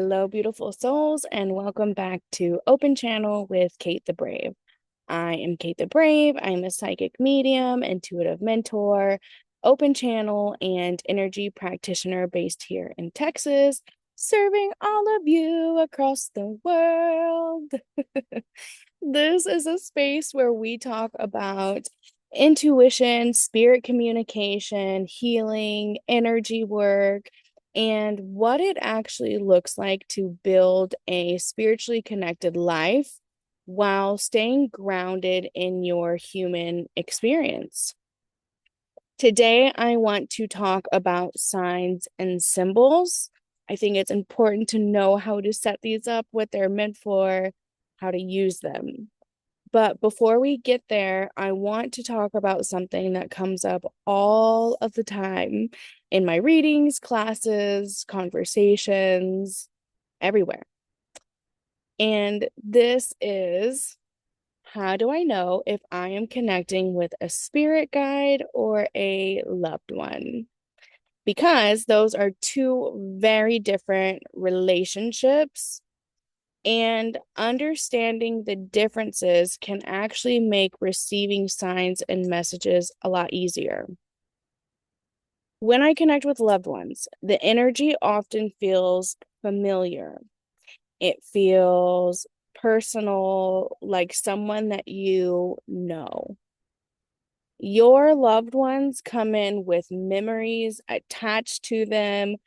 Hello, beautiful souls, and welcome back to Open Channel with Kate the Brave. I am Kate the Brave. I'm a psychic medium, intuitive mentor, open channel, and energy practitioner based here in Texas, serving all of you across the world. This is a space where we talk about intuition, spirit communication, healing, energy work, and what it actually looks like to build a spiritually connected life while staying grounded in your human experience. Today, I want to talk about signs and symbols. I think it's important to know how to set these up, what they're meant for, how to use them. But before we get there, I want to talk about something that comes up all of the time in my readings, classes, conversations, everywhere. And this is, how do I know if I am connecting with a spirit guide or a loved one? Because those are two very different relationships, and understanding the differences can actually make receiving signs and messages a lot easier. When I connect with loved ones, the energy often feels familiar. It feels personal, like someone that you know. Your loved ones come in with memories attached to them,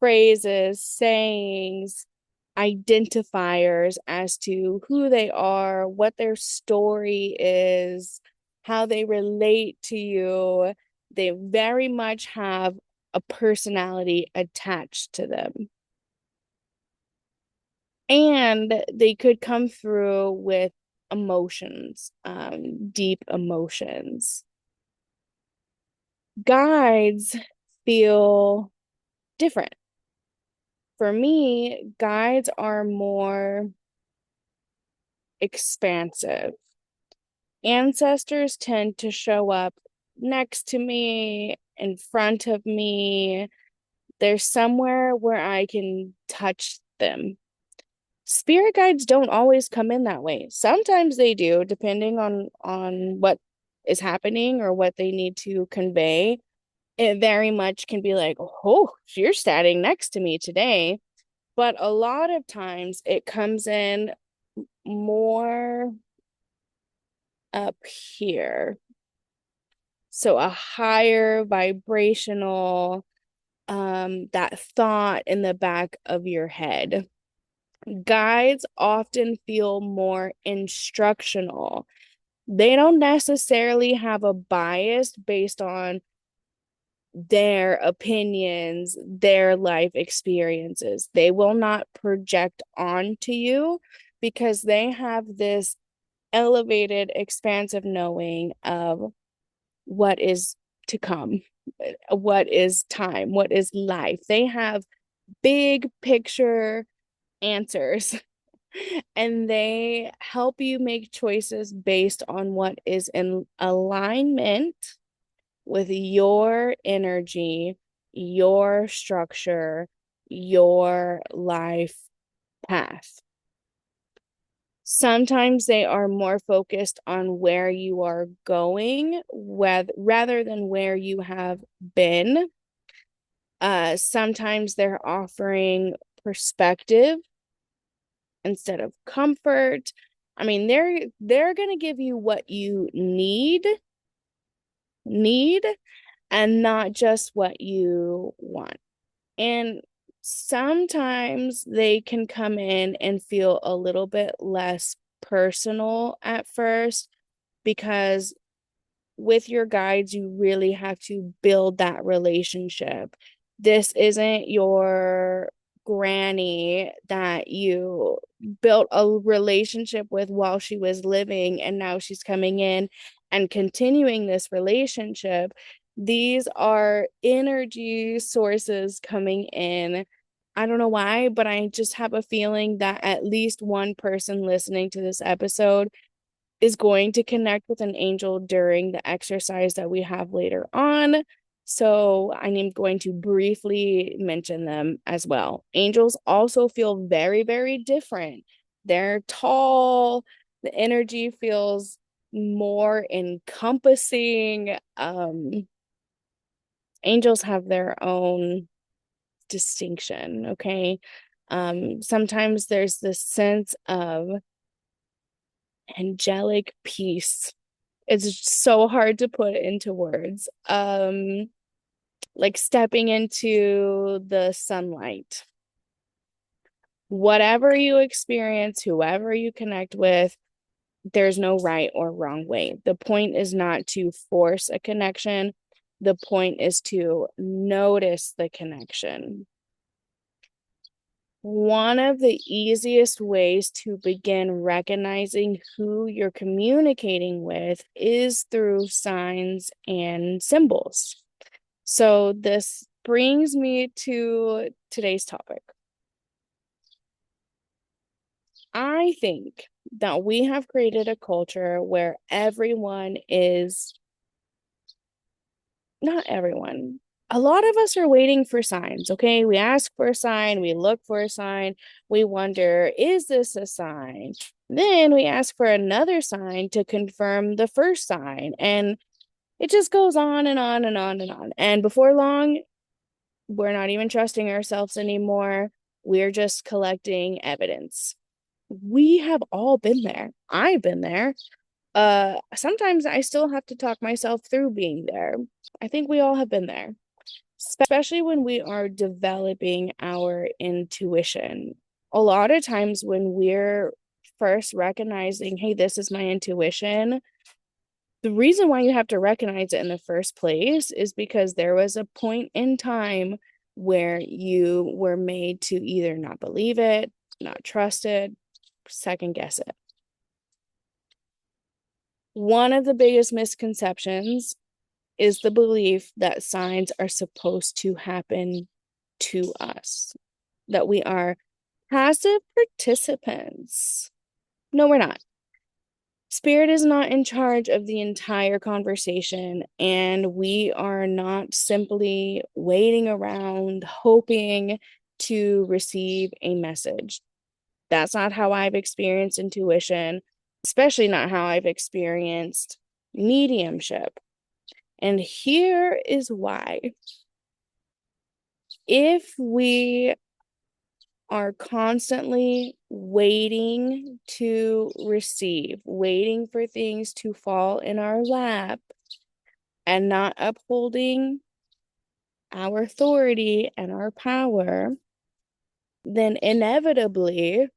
phrases, sayings, identifiers as to who they are, what their story is, how they relate to you. They very much have a personality attached to them. And they could come through with emotions, deep emotions. Guides feel different. For me, guides are more expansive. Ancestors tend to show up next to me, in front of me. They're somewhere where I can touch them. Spirit guides don't always come in that way. Sometimes they do, depending on what is happening or what they need to convey. It very much can be like, oh, you're standing next to me today. But a lot of times it comes in more up here. So a higher vibrational, that thought in the back of your head. Guides often feel more instructional. They don't necessarily have a bias based on their opinions, their life experiences. They will not project onto you because they have this elevated, expansive knowing of what is to come, what is time, what is life. They have big picture answers and they help you make choices based on what is in alignment with your energy, your structure, your life path. Sometimes they are more focused on where you are going rather than where you have been. Sometimes they're offering perspective instead of comfort. I mean, they're going to give you what you need and not just what you want. And sometimes they can come in and feel a little bit less personal at first because with your guides, you really have to build that relationship. This isn't your granny that you built a relationship with while she was living, and now she's coming in and continuing this relationship. These are energy sources coming in. I don't know why, but I just have a feeling that at least one person listening to this episode is going to connect with an angel during the exercise that we have later on. So I'm going to briefly mention them as well. Angels also feel very, very different. They're tall, the energy feels more encompassing. Angels have their own distinction, okay? Sometimes there's this sense of angelic peace. It's so hard to put into words. Like stepping into the sunlight. Whatever you experience, whoever you connect with, there's no right or wrong way. The point is not to force a connection. The point is to notice the connection. One of the easiest ways to begin recognizing who you're communicating with is through signs and symbols. So this brings me to today's topic. I think that we have created a culture where everyone is, not everyone, a lot of us are waiting for signs, okay? We ask for a sign, we look for a sign, we wonder, is this a sign? Then we ask for another sign to confirm the first sign. And it just goes on and on and on and on. And before long, we're not even trusting ourselves anymore. We're just collecting evidence. We have all been there. I've been there. Sometimes I still have to talk myself through being there. I think we all have been there, especially when we are developing our intuition. A lot of times when we're first recognizing, hey, this is my intuition, the reason why you have to recognize it in the first place is because there was a point in time where you were made to either not believe it, not trust it, second guess it. One of the biggest misconceptions is the belief that signs are supposed to happen to us, that we are passive participants. No, we're not. Spirit is not in charge of the entire conversation, and we are not simply waiting around hoping to receive a message. That's not how I've experienced intuition, especially not how I've experienced mediumship. And here is why. If we are constantly waiting to receive, waiting for things to fall in our lap, and not upholding our authority and our power, then inevitably,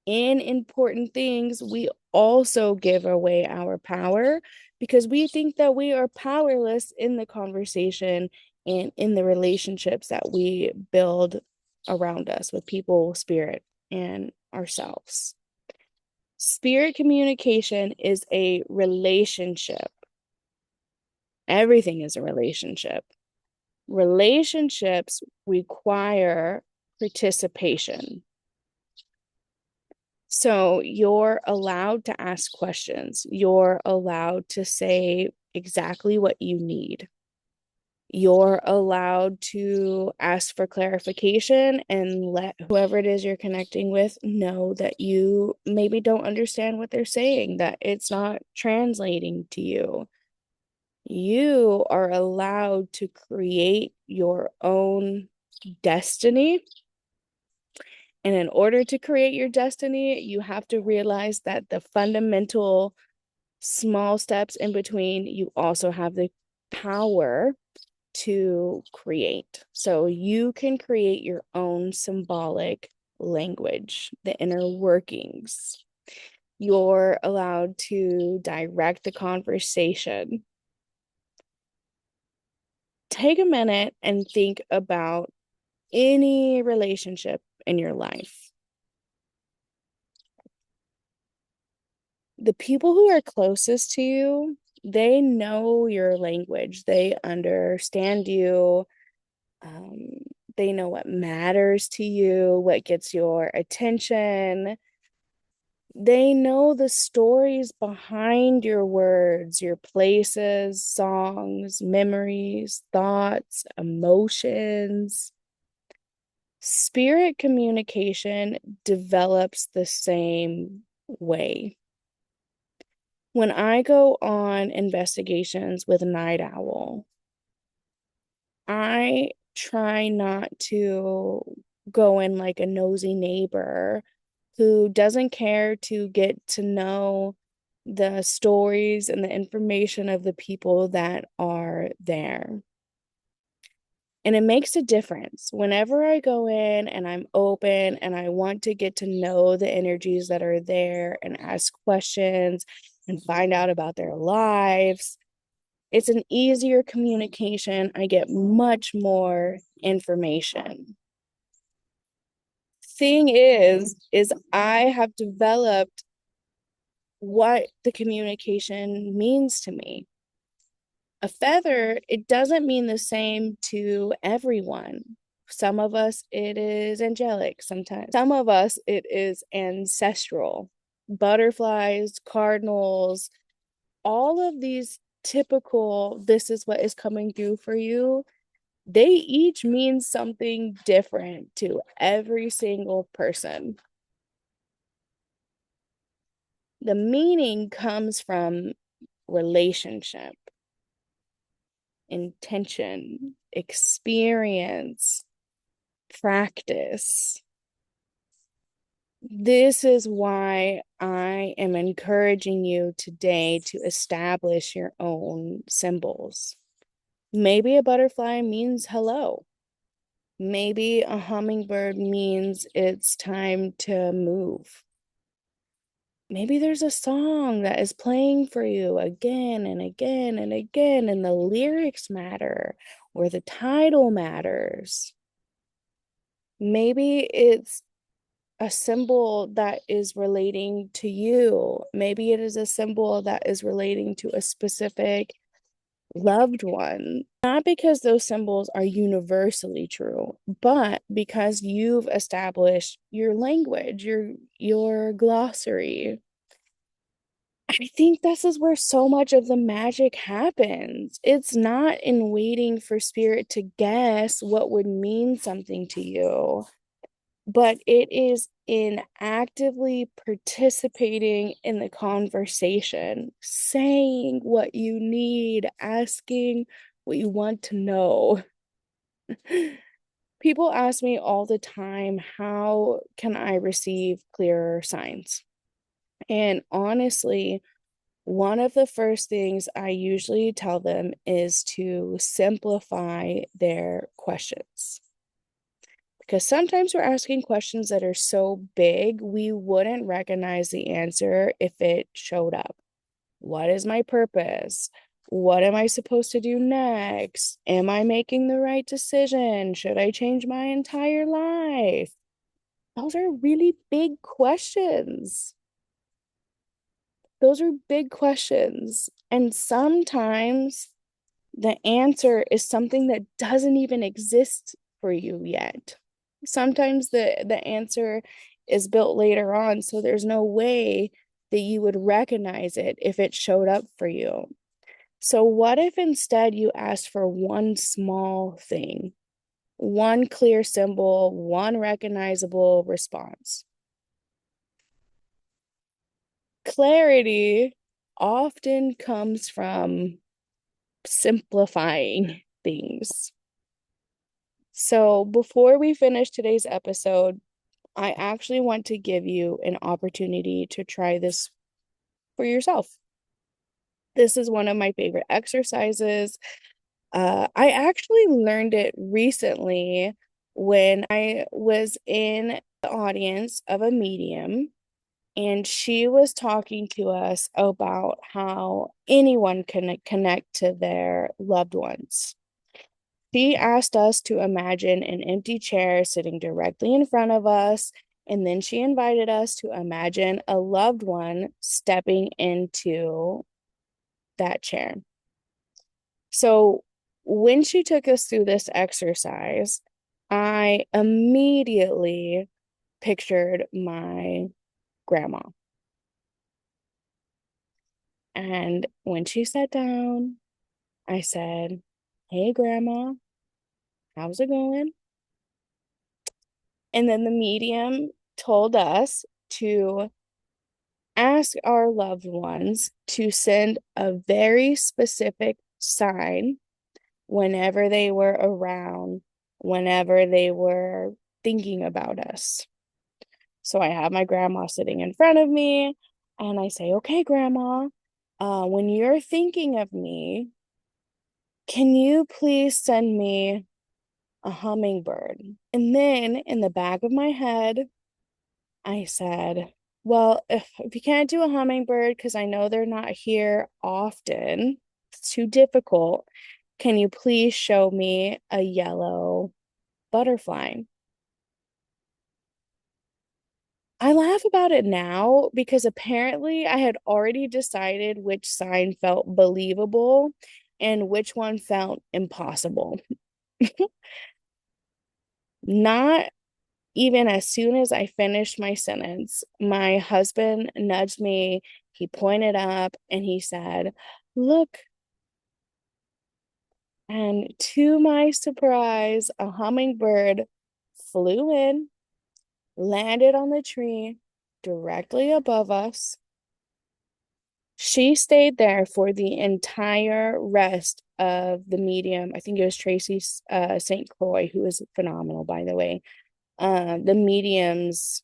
in important things, we also give away our power because we think that we are powerless in the conversation and in the relationships that we build around us with people, spirit, and ourselves. Spirit communication is a relationship. Everything is a relationship. Relationships require participation. So you're allowed to ask questions. You're allowed to say exactly what you need. You're allowed to ask for clarification and let whoever it is you're connecting with know that you maybe don't understand what they're saying, that it's not translating to you. You are allowed to create your own destiny. And in order to create your destiny, you have to realize that the fundamental small steps in between, you also have the power to create. So you can create your own symbolic language, the inner workings. You're allowed to direct the conversation. Take a minute and think about any relationship in your life. The people who are closest to you, they know your language. They understand you. They know what matters to you, what gets your attention. They know the stories behind your words, your places, songs, memories, thoughts, emotions. Spirit communication develops the same way. When I go on investigations with Night Owl, I try not to go in like a nosy neighbor who doesn't care to get to know the stories and the information of the people that are there. And it makes a difference. Whenever I go in and I'm open and I want to get to know the energies that are there and ask questions and find out about their lives, it's an easier communication. I get much more information. Thing is I have developed what the communication means to me. A feather, it doesn't mean the same to everyone. Some of us, it is angelic sometimes. Some of us, it is ancestral. Butterflies, cardinals, all of these typical, this is what is coming through for you, they each mean something different to every single person. The meaning comes from relationship, intention, experience, practice. This is why I am encouraging you today to establish your own symbols. Maybe a butterfly means hello. Maybe a hummingbird means it's time to move. Maybe there's a song that is playing for you again and again and again, and the lyrics matter or the title matters. Maybe it's a symbol that is relating to you. Maybe it is a symbol that is relating to a specific loved one. Not because those symbols are universally true, but because you've established your language, your glossary. I think this is where so much of the magic happens. It's not in waiting for spirit to guess what would mean something to you, but it is in actively participating in the conversation, saying what you need, asking what you want to know. People ask me all the time, how can I receive clearer signs? And honestly, one of the first things I usually tell them is to simplify their questions. Because sometimes we're asking questions that are so big, we wouldn't recognize the answer if it showed up. What is my purpose? What am I supposed to do next? Am I making the right decision? Should I change my entire life? Those are really big questions. Those are big questions. And sometimes the answer is something that doesn't even exist for you yet. Sometimes the answer is built later on, so there's no way that you would recognize it if it showed up for you. So what if instead you asked for one small thing, one clear symbol, one recognizable response? Clarity often comes from simplifying things. So before we finish today's episode, I actually want to give you an opportunity to try this for yourself. This is one of my favorite exercises. I actually learned it recently when I was in the audience of a medium, and she was talking to us about how anyone can connect to their loved ones. She asked us to imagine an empty chair sitting directly in front of us, and then she invited us to imagine a loved one stepping into that chair. So when she took us through this exercise, I immediately pictured my grandma. And when she sat down, I said, "Hey, Grandma, how's it going?" And then the medium told us to ask our loved ones to send a very specific sign whenever they were around, whenever they were thinking about us. So I have my grandma sitting in front of me and I say, "Okay, Grandma, when you're thinking of me, can you please send me a hummingbird?" And then in the back of my head, I said, "Well, if you can't do a hummingbird, because I know they're not here often, it's too difficult, can you please show me a yellow butterfly?" I laugh about it now because apparently I had already decided which sign felt believable and which one felt impossible. Not even as soon as I finished my sentence, my husband nudged me, he pointed up, and he said, "Look." And to my surprise, a hummingbird flew in, landed on the tree directly above us. She stayed there for the entire rest of the medium. I think it was Tracy St. Croix, who is phenomenal, by the way. The medium's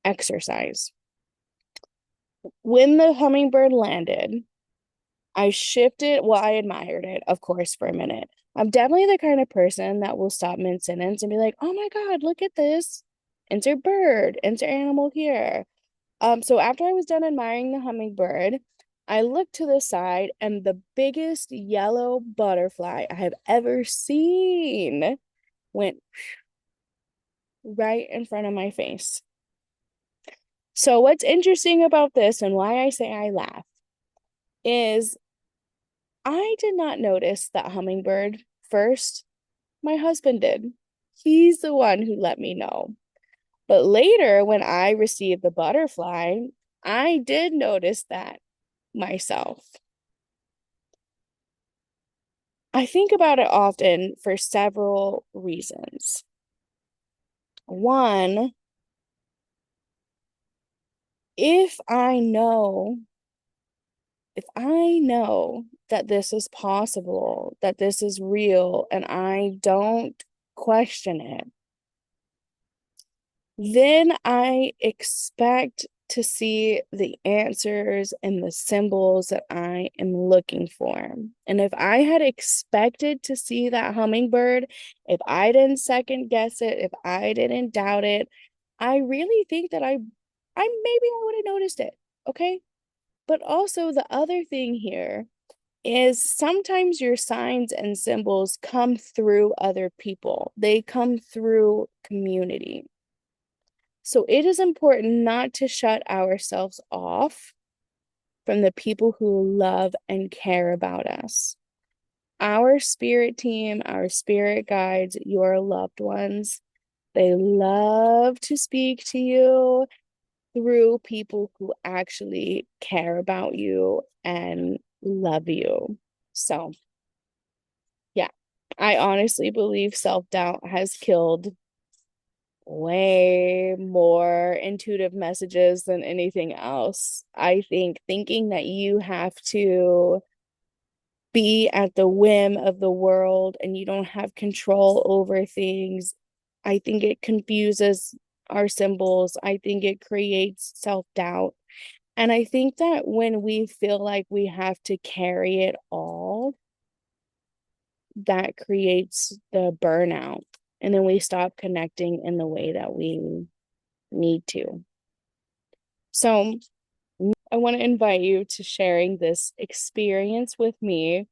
exercise. When the hummingbird landed, I shifted. Well, I admired it, of course, for a minute. I'm definitely the kind of person that will stop mid-sentence and be like, "Oh my God, look at this. Insert bird, insert animal here." So after I was done admiring the hummingbird, I looked to the side and the biggest yellow butterfly I have ever seen went right in front of my face. So what's interesting about this and why I say I laugh is I did not notice that hummingbird first. My husband did. He's the one who let me know. But later, when I received the butterfly, I did notice that myself. I think about it often for several reasons. One, if I know, if I know that this is possible, that this is real, and I don't question it, then I expect to see the answers and the symbols that I am looking for. And if I had expected to see that hummingbird, if I didn't second guess it, if I didn't doubt it, I really think that maybe I would have noticed it. Okay. But also the other thing here is sometimes your signs and symbols come through other people. They come through community. So it is important not to shut ourselves off from the people who love and care about us. Our spirit team, our spirit guides, your loved ones, they love to speak to you through people who actually care about you and love you. So, yeah, I honestly believe self-doubt has killed way more intuitive messages than anything else. I think thinking that you have to be at the whim of the world and you don't have control over things, I think it confuses our symbols. I think it creates self-doubt. And I think that when we feel like we have to carry it all, that creates the burnout. And then we stop connecting in the way that we need to. So I want to invite you to sharing this experience with me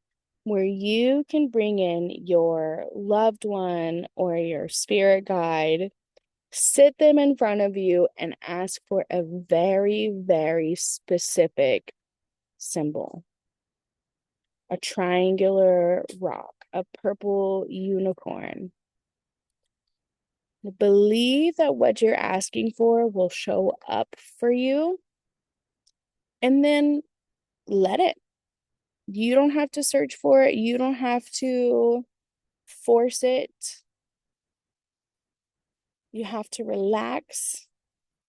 where you can bring in your loved one or your spirit guide, sit them in front of you and ask for a very, very specific symbol. A triangular rock, a purple unicorn. Believe that what you're asking for will show up for you and then let it. You don't have to search for it. You don't have to force it. You have to relax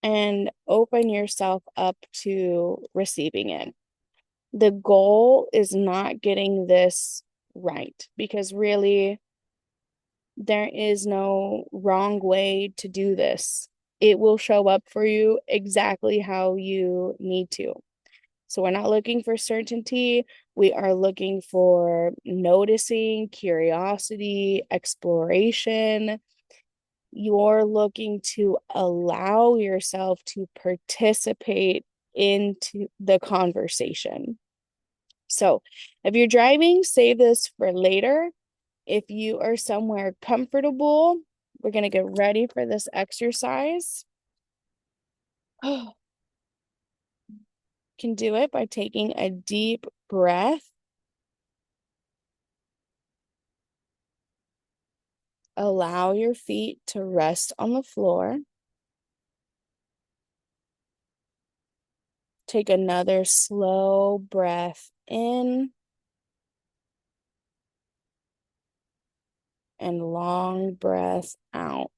and open yourself up to receiving it. The goal is not getting this right, because really, there is no wrong way to do this. It will show up for you exactly how you need to. So we're not looking for certainty. We are looking for noticing, curiosity, exploration. You're looking to allow yourself to participate into the conversation. So if you're driving, save this for later. If you are somewhere comfortable, we're going to get ready for this exercise. Can do it by taking a deep breath. Allow your feet to rest on the floor. Take another slow breath in and long breath out.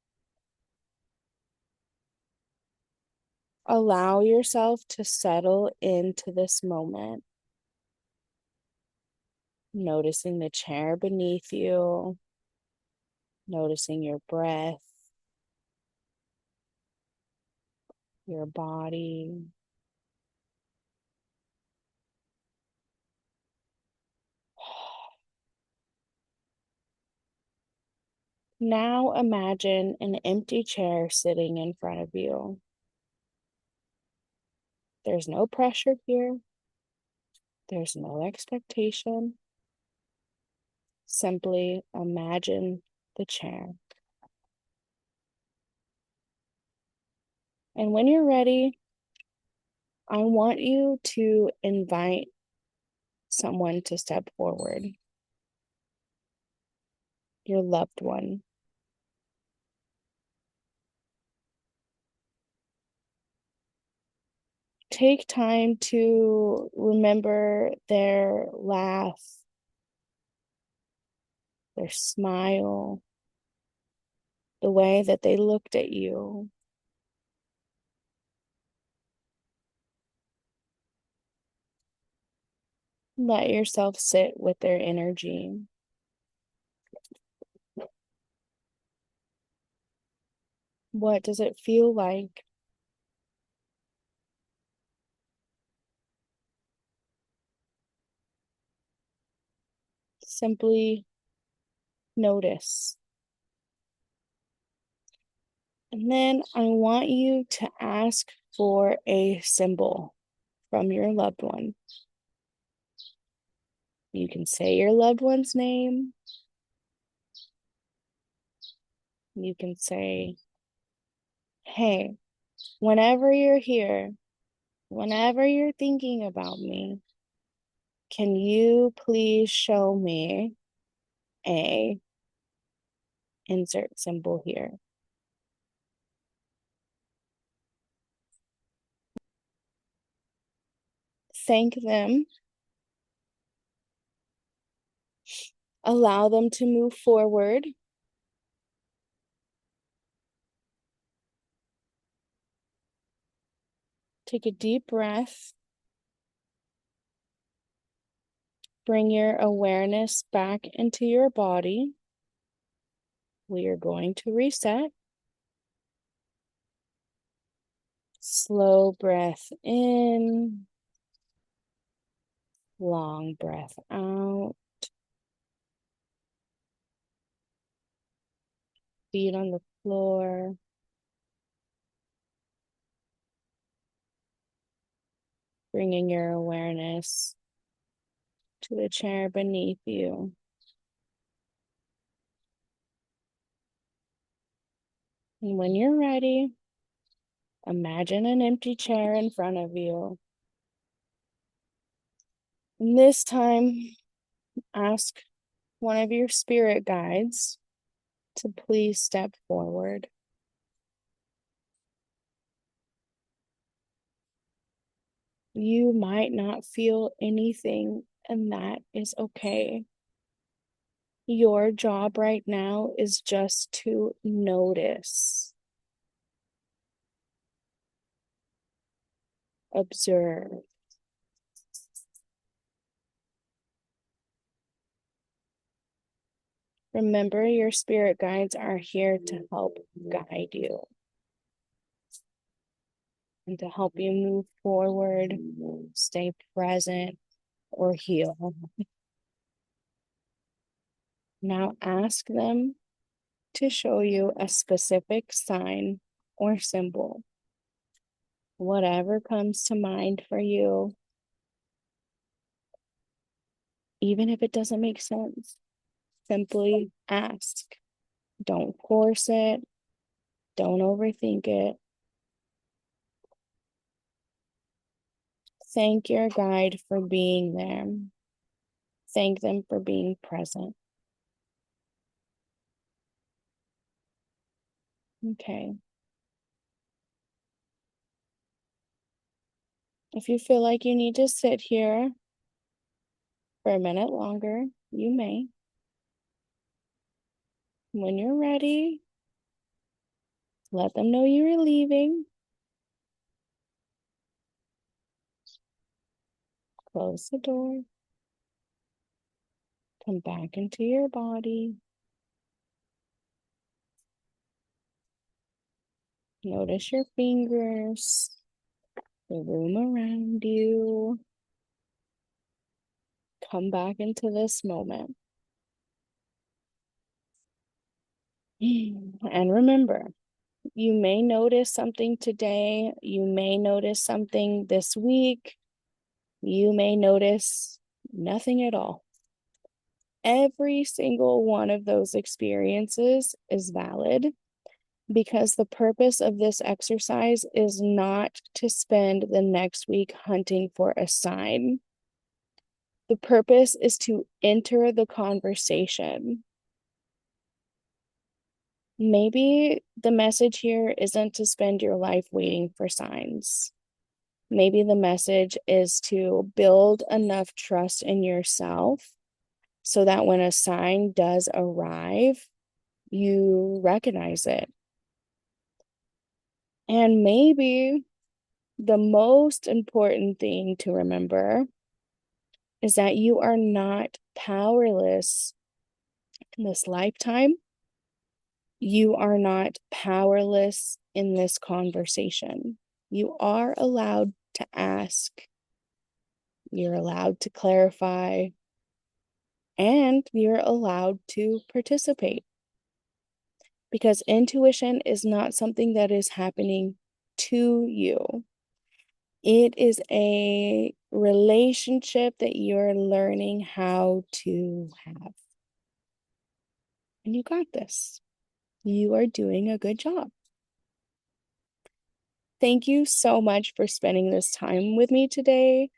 Allow yourself to settle into this moment, noticing the chair beneath you, noticing your breath, your body. Now imagine an empty chair sitting in front of you. There's no pressure here. There's no expectation. Simply imagine the chair. And when you're ready, I want you to invite someone to step forward, your loved one. Take time to remember their laugh, their smile, the way that they looked at you. Let yourself sit with their energy. What does it feel like? Simply notice. And then I want you to ask for a symbol from your loved one. You can say your loved one's name. You can say, hey, whenever you're here, whenever you're thinking about me, can you please show me a insert symbol here? Thank them. Allow them to move forward. Take a deep breath. Bring your awareness back into your body. We are going to reset. Slow breath in. Long breath out. Feet on the floor. Bringing your awareness to the chair beneath you. And when you're ready, imagine an empty chair in front of you. And this time, ask one of your spirit guides to please step forward. You might not feel anything, and that is okay. Your job right now is just to notice, observe. Remember, your spirit guides are here to help guide you and to help you move forward, stay present, or heal. Now ask them to show you a specific sign or symbol. Whatever comes to mind for you, even if it doesn't make sense, simply ask. Don't force it. Don't overthink it. Thank your guide for being there. Thank them for being present. Okay. If you feel like you need to sit here for a minute longer, you may. When you're ready, let them know you are leaving. Close the door. Come back into your body. Notice your fingers, the room around you. Come back into this moment. And remember, you may notice something today. You may notice something this week. You may notice nothing at all. Every single one of those experiences is valid because the purpose of this exercise is not to spend the next week hunting for a sign. The purpose is to enter the conversation. Maybe the message here isn't to spend your life waiting for signs. Maybe the message is to build enough trust in yourself so that when a sign does arrive, you recognize it. And maybe the most important thing to remember is that you are not powerless in this lifetime. You are not powerless in this conversation. You are allowed to ask. You're allowed to clarify. And you're allowed to participate. Because intuition is not something that is happening to you. It is a relationship that you're learning how to have. And you got this. You are doing a good job. Thank you so much for spending this time with me today.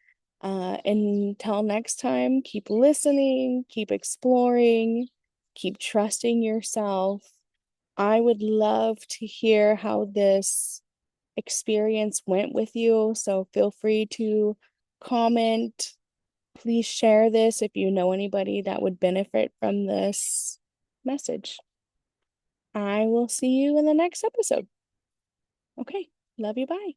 Until next time, keep listening, keep exploring, keep trusting yourself. I would love to hear how this experience went with you. So feel free to comment. Please share this if you know anybody that would benefit from this message. I will see you in the next episode. Okay, love you. Bye.